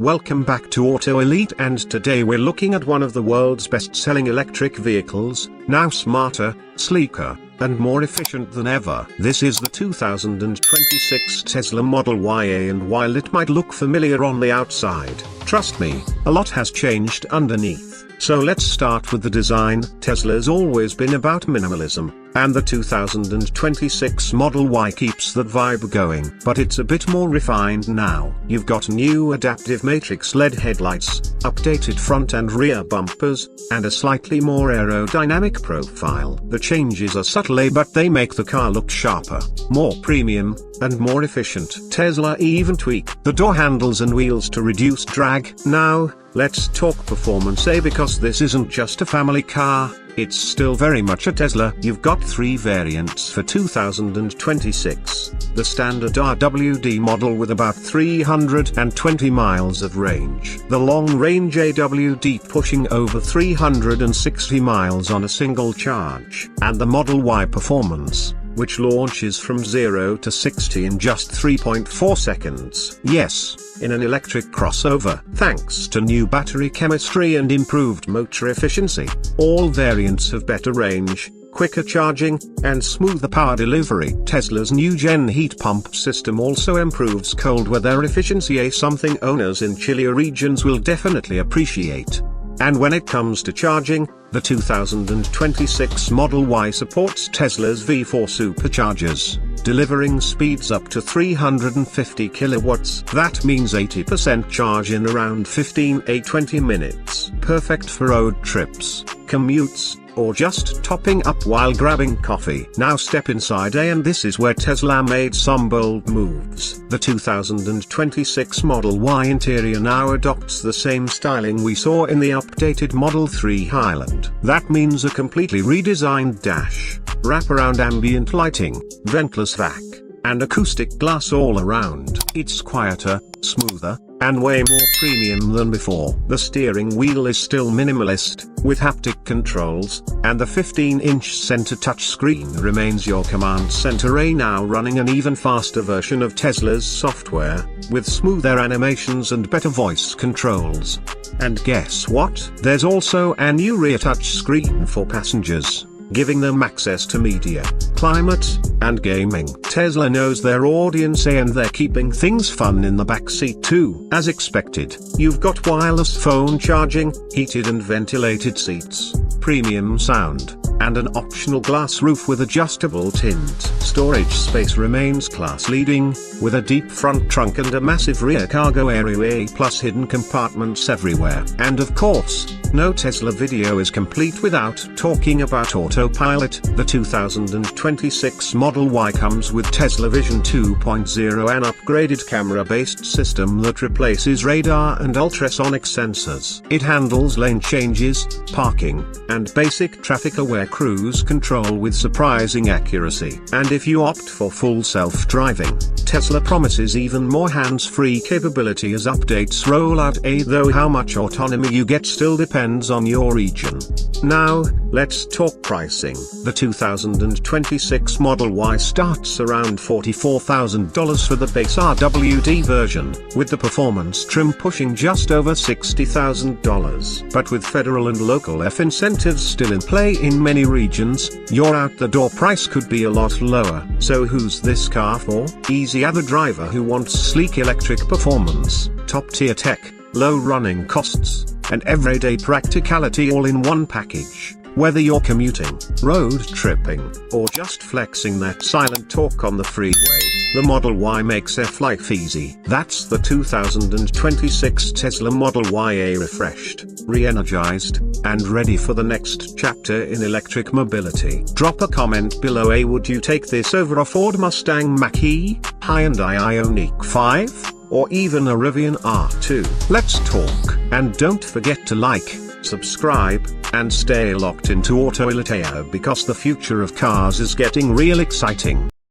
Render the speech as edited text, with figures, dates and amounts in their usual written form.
Welcome back to Auto Elite, and today we're looking at one of the world's best-selling electric vehicles, now smarter, sleeker, and more efficient than ever. This is the 2026 Tesla Model Y, and while it might look familiar on the outside, trust me, a lot has changed underneath. So let's start with the design. Tesla's always been about minimalism, and the 2026 Model Y keeps that vibe going. But it's a bit more refined now. You've got new adaptive matrix LED headlights, updated front and rear bumpers, and a slightly more aerodynamic profile. The changes are subtle, but they make the car look sharper, more premium, and more efficient. Tesla even tweaked the door handles and wheels to reduce drag. Now, let's talk performance, because this isn't just a family car, it's still very much a Tesla. You've got three variants for 2026. The standard RWD model with about 320 miles of range. The long-range AWD pushing over 360 miles on a single charge. And the Model Y Performance, which launches from 0 to 60 in just 3.4 seconds. Yes, in an electric crossover. Thanks to new battery chemistry and improved motor efficiency, all variants have better range, quicker charging, and smoother power delivery. Tesla's new Gen heat pump system also improves cold weather efficiency, something owners in chillier regions will definitely appreciate. And when it comes to charging, the 2026 Model Y supports Tesla's V4 superchargers, delivering speeds up to 350 kilowatts. That means 80% charge in around 15–20 minutes. Perfect for road trips, commutes, or just topping up while grabbing coffee. Now step inside, and this is where Tesla made some bold moves. The 2026 Model Y interior now adopts the same styling we saw in the updated Model 3 Highland. That means a completely redesigned dash, wraparound ambient lighting, ventless vac, and acoustic glass all around. It's quieter, smoother, and way more premium than before. The steering wheel is still minimalist, with haptic controls, and the 15-inch center touchscreen remains your command center. Now running an even faster version of Tesla's software, with smoother animations and better voice controls. And guess what? There's also a new rear touchscreen for passengers, giving them access to media, climate, and gaming. Tesla knows their audience, and they're keeping things fun in the backseat too. As expected, you've got wireless phone charging, heated and ventilated seats, premium sound, and an optional glass roof with adjustable tint. Storage space remains class-leading, with a deep front trunk and a massive rear cargo area, plus hidden compartments everywhere. And of course, no Tesla video is complete without talking about Autopilot. The 2026 Model Y comes with Tesla Vision 2.0, an upgraded camera-based system that replaces radar and ultrasonic sensors. It handles lane changes, parking, and basic traffic-aware cruise control with surprising accuracy. And if you opt for full self-driving, Tesla promises even more hands-free capability as updates roll out. Though how much autonomy you get still depends on your region. Now, let's talk pricing. The 2026 Model Y starts around $44,000 for the base RWD version, with the performance trim pushing just over $60,000. But with federal and local incentives still in play in many regions, your out-the-door price could be a lot lower. So who's this car for? Easy other driver who wants sleek electric performance, top-tier tech, low running costs, and everyday practicality all in one package. Whether you're commuting, road tripping, or just flexing that silent torque on the freeway, the Model Y makes life easy. That's the 2026 Tesla Model Y, refreshed, re-energized, and ready for the next chapter in electric mobility. Drop a comment below. Would you take this over a Ford Mustang Mach-E, Hyundai Ioniq 5, or even a Rivian R2? Let's talk. And don't forget to like, subscribe, and stay locked into Auto Elite, because the future of cars is getting real exciting.